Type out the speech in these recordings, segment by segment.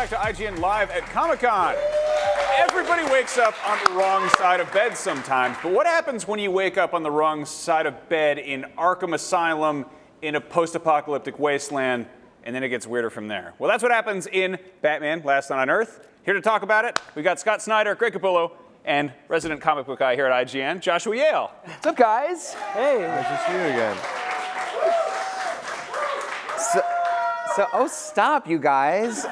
back to IGN Live at Comic-Con. Everybody wakes up on the wrong side of bed sometimes, but what happens when you wake up on the wrong side of bed in Arkham Asylum in a post-apocalyptic wasteland, and then it gets weirder from there? Well, that's what happens in Batman: Last Night on Earth. Here to talk about it, we've got Scott Snyder, Greg Capullo, and resident comic book guy here at IGN, Joshua Yale. What's up, guys? Hey. Nice to see you again. Oh, stop, you guys.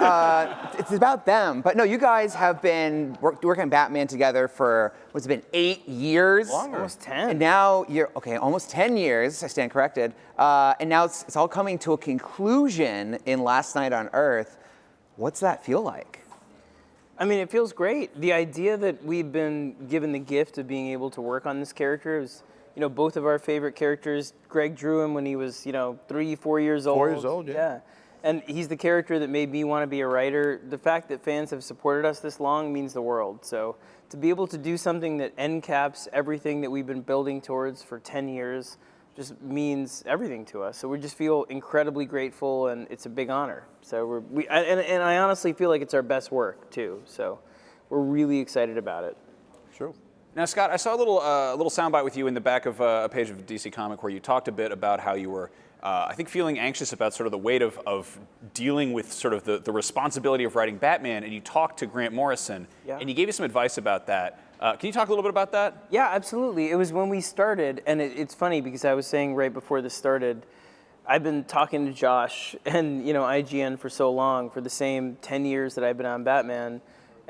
It's about them. But no, you guys have been working on Batman together for, what's it been, 8 years? Longer. Almost 10. And now you're, okay, almost 10 years, I stand corrected. And now it's all coming to a conclusion in Last Night on Earth. What's that feel like? I mean, it feels great. The idea that we've been given the gift of being able to work on this character is, you know, both of our favorite characters. Greg drew him when he was, 3, 4 years old. 4 years old, yeah. And he's the character that made me want to be a writer. The fact that fans have supported us this long means the world. So to be able to do something that end caps everything that we've been building towards for 10 years just means everything to us. So we just feel incredibly grateful, and it's a big honor. So I honestly feel like it's our best work too. So we're really excited about it. Sure. Now, Scott, I saw a little soundbite with you in the back of a page of DC Comic where you talked a bit about how you were, I think, feeling anxious about sort of the weight of dealing with sort of the responsibility of writing Batman, and you talked to Grant Morrison, and he gave you some advice about that. Can you talk a little bit about that? Yeah, absolutely. It was when we started, and it's funny because I was saying right before this started, I've been talking to Josh and IGN for so long, for the same 10 years that I've been on Batman.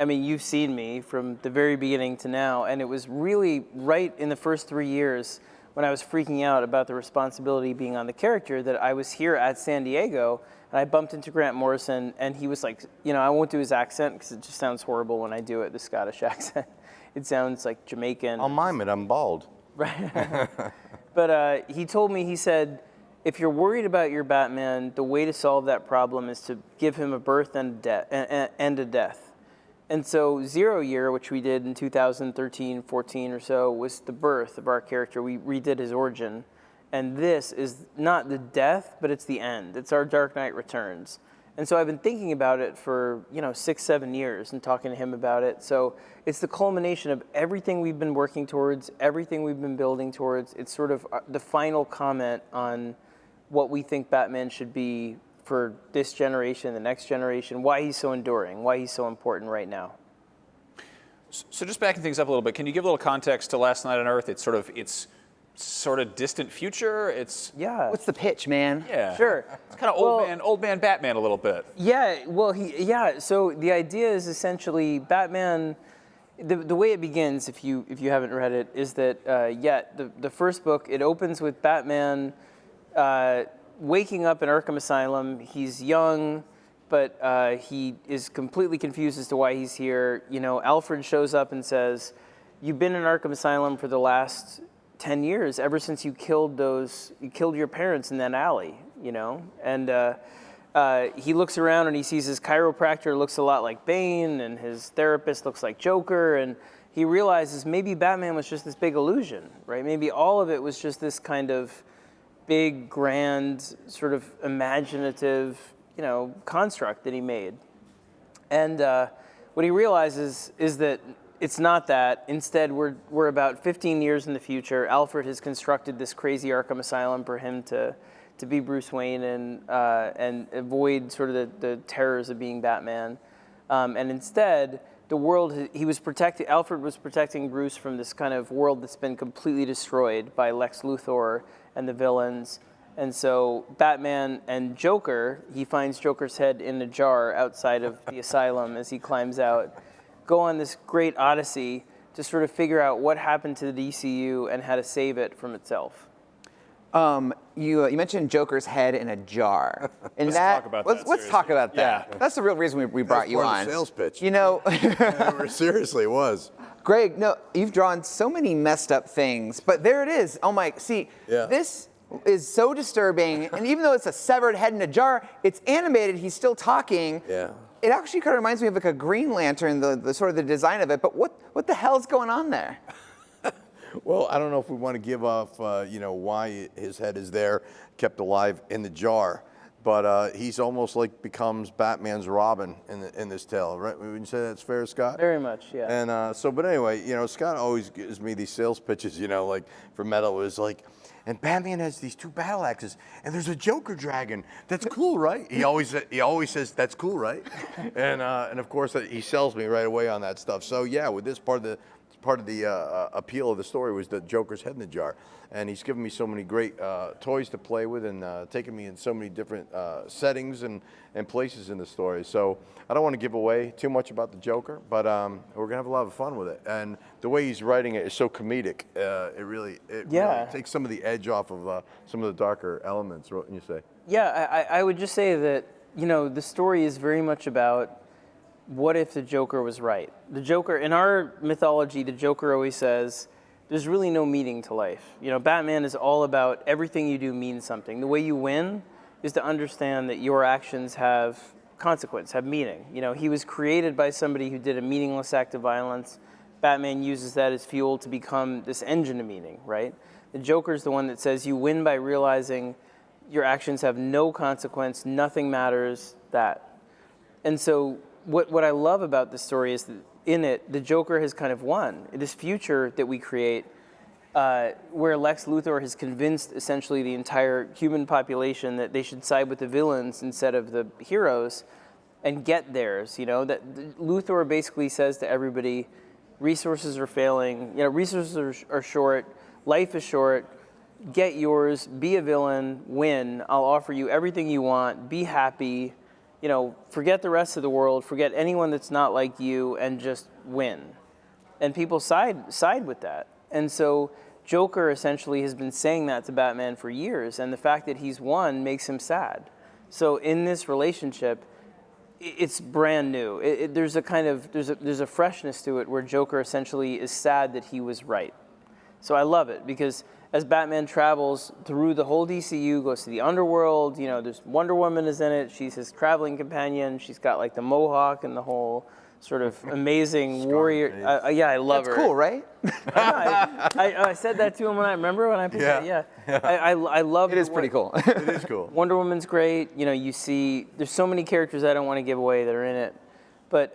I mean, you've seen me from the very beginning to now, and it was really right in the first 3 years when I was freaking out about the responsibility being on the character that I was here at San Diego, and I bumped into Grant Morrison, and he was like, I won't do his accent because it just sounds horrible when I do it, the Scottish accent. It sounds like Jamaican. I'll mime it, I'm bald. Right. But he told me, he said, if you're worried about your Batman, the way to solve that problem is to give him a birth and a death. And so Zero Year, which we did in 2013, 14 or so, was the birth of our character. We redid his origin. And this is not the death, but it's the end. It's our Dark Knight Returns. And so I've been thinking about it for, 6, 7 years and talking to him about it. So it's the culmination of everything we've been working towards, everything we've been building towards. It's sort of the final comment on what we think Batman should be for this generation, the next generation, why he's so enduring, why he's so important right now. So just backing things up a little bit, can you give a little context to Last Night on Earth? It's sort of distant future. Yeah. What's the pitch, man? Yeah. Sure. It's kind of old man Batman a little bit. Yeah. Well, So the idea is essentially Batman. The way it begins, if you haven't read it, is that the first book, it opens with Batman waking up in Arkham Asylum. He's young, but he is completely confused as to why he's here. Alfred shows up and says, "You've been in Arkham Asylum for the last 10 years, ever since you killed your parents in that alley." And he looks around and he sees his chiropractor looks a lot like Bane, and his therapist looks like Joker, and he realizes maybe Batman was just this big illusion, right? Maybe all of it was just this kind of big, grand, sort of imaginative, construct that he made. And what he realizes is that it's not that. Instead, we're about 15 years in the future. Alfred has constructed this crazy Arkham Asylum for him to be Bruce Wayne and avoid sort of the terrors of being Batman. And instead, the world Alfred was protecting Bruce from this kind of world that's been completely destroyed by Lex Luthor and the villains. And so Batman and Joker, he finds Joker's head in a jar outside of the asylum as he climbs out, go on this great odyssey to sort of figure out what happened to the DCU and how to save it from itself. You mentioned Joker's head in a jar. And let's talk about that. Let's talk about that. Yeah. That's the real reason we brought you on. That's part of the sales pitch. Seriously, it was. Greg, no, you've drawn so many messed up things, but there it is. Oh my, see, this is so disturbing. And even though it's a severed head in a jar, it's animated, he's still talking. Yeah. It actually kind of reminds me of like a Green Lantern, the sort of the design of it, but what the hell's going on there? Well, I don't know if we want to give off, why his head is there, kept alive in the jar. but he's almost like becomes Batman's Robin in this tale, right? Would you say that's fair, Scott? Very much, yeah. And but anyway, Scott always gives me these sales pitches, like for Metal, it was like, and Batman has these 2 battle axes, and there's a Joker dragon. That's cool, right? He always says that's cool, right? And of course he sells me right away on that stuff. So yeah, with this part of the appeal of the story was the Joker's head in the jar, and he's given me so many great toys to play with, and taken me in so many different settings and places in the story. So I don't want to give away too much about the Joker, but we're gonna have a lot of fun with it. And the way he's writing it is so comedic. It really takes some of the edge off of some of the darker elements. What you say? Yeah, I would just say that the story is very much about what if the Joker was right. The Joker, in our mythology, the Joker always says, there's really no meaning to life. Batman is all about everything you do means something. The way you win is to understand that your actions have consequence, have meaning. He was created by somebody who did a meaningless act of violence. Batman uses that as fuel to become this engine of meaning, right? The Joker's the one that says you win by realizing your actions have no consequence, nothing matters, that. And so what I love about this story is that in it, the Joker has kind of won. This future that we create, where Lex Luthor has convinced essentially the entire human population that they should side with the villains instead of the heroes and get theirs, that Luthor basically says to everybody, resources are failing, resources are short, life is short, get yours, be a villain, win, I'll offer you everything you want, be happy, forget the rest of the world, forget anyone that's not like you, and just win. And people side with that. And so Joker essentially has been saying that to Batman for years, and the fact that he's won makes him sad. So in this relationship, it's brand new. There's a freshness to it where Joker essentially is sad that he was right. So I love it because as Batman travels through the whole DCU, goes to the underworld, there's Wonder Woman is in it. She's his traveling companion. She's got like the mohawk and the whole sort of amazing warrior. I love her. That's cool, right? I said that to him when I picked it. Yeah. I love it. Is pretty cool. It is cool. Wonder Woman's great. You see, there's so many characters I don't want to give away that are in it, but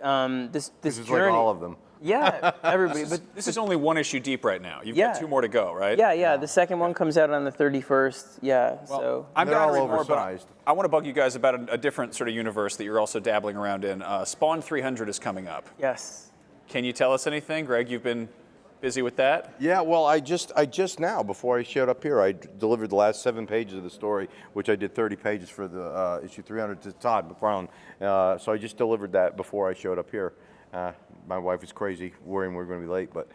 this is journey. like all of them. Yeah, everybody. But this is only 1 issue deep right now. You've got 2 more to go, right? Yeah. The second one comes out on the 31st. Yeah. Well, so I'm they're down all to read more, but oversized. I want to bug you guys about a different sort of universe that you're also dabbling around in. Spawn 300 is coming up. yes. Can you tell us anything, Greg? You've been busy with that. Yeah, well, I just now, before I showed up here, I delivered the last 7 pages of the story, which I did 30 pages for the issue 300 to Todd McFarlane. So I just delivered that before I showed up here. My wife was crazy, worrying we were going to be late. But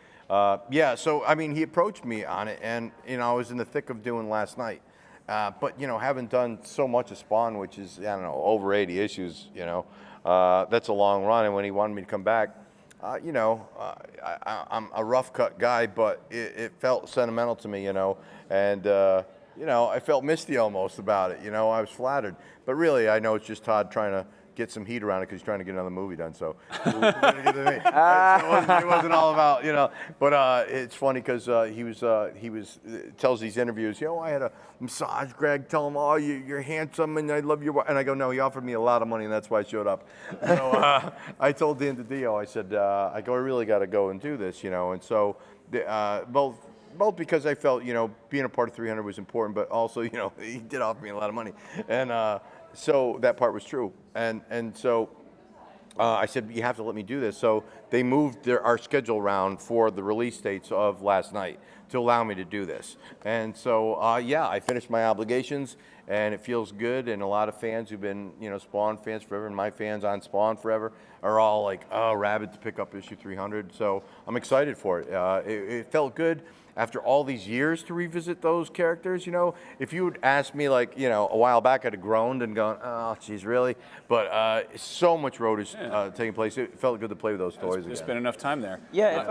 yeah, so I mean, he approached me on it, and I was in the thick of doing last night. But having done so much of Spawn, which is over 80 issues, that's a long run. And when he wanted me to come back, I'm a rough cut guy, but it felt sentimental to me, and I felt misty almost about it. I was flattered, but really, I know it's just Todd trying to get some heat around it because he's trying to get another movie done. So it wasn't all about, But it's funny because he tells these interviews, I had a massage, Greg. Tell him, oh, you're handsome and I love your wife. And I go, no, he offered me a lot of money and that's why I showed up. So I told Dan DiDio, I said, I really got to go and do this, And so both because I felt, being a part of 300 was important, but also, he did offer me a lot of money. And so that part was true. And so I said, you have to let me do this. So they moved our schedule around for the release dates of last night to allow me to do this. And so, I finished my obligations, and it feels good. And a lot of fans who've been, Spawn fans forever, and my fans on Spawn forever, are all like, oh, rabid to pick up issue 300. So I'm excited for it. It felt good. After all these years to revisit those characters, if you would ask me a while back, I'd have groaned and gone, oh, geez, really? But so much road is taking place. It felt good to play with those toys again. There's been enough time there. Yeah,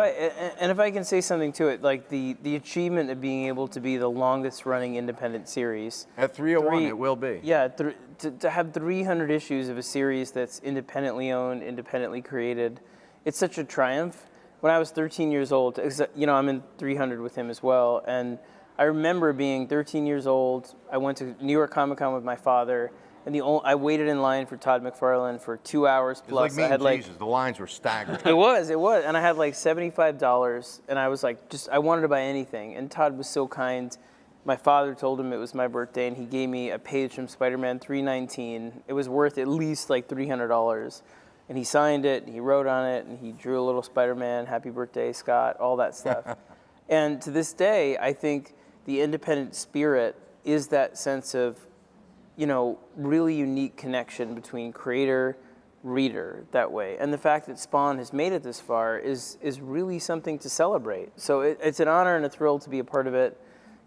if I can say something to it, like the achievement of being able to be the longest running independent series. At 301, it will be. Yeah, to have 300 issues of a series that's independently owned, independently created, it's such a triumph. When I was 13 years old, I'm in 300 with him as well, and I remember being 13 years old. I went to New York Comic Con with my father, And I waited in line for Todd McFarlane for 2 hours It's plus. like me I had and Jesus. The lines were staggering. It was, and I had like $75, and I was like, I wanted to buy anything. And Todd was so kind. My father told him it was my birthday, and he gave me a page from Spider-Man 319. It was worth at least like $300. And he signed it, and he wrote on it, and he drew a little Spider-Man, happy birthday, Scott, all that stuff. And to this day, I think the independent spirit is that sense of, really unique connection between creator, reader that way. And the fact that Spawn has made it this far is really something to celebrate. So it's an honor and a thrill to be a part of it.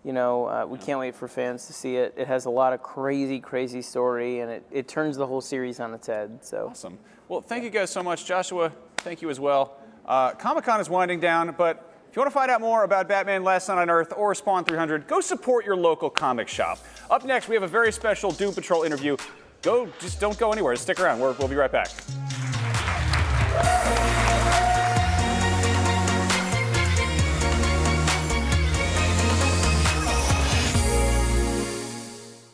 We can't wait for fans to see it. It has a lot of crazy, crazy story, and it turns the whole series on its head. So awesome. Well, thank you guys so much. Joshua, thank you as well. Comic-Con is winding down, but if you want to find out more about Batman Last Night on Earth or Spawn 300, go support your local comic shop. Up next, we have a very special Doom Patrol interview. Just don't go anywhere. Stick around. We'll be right back.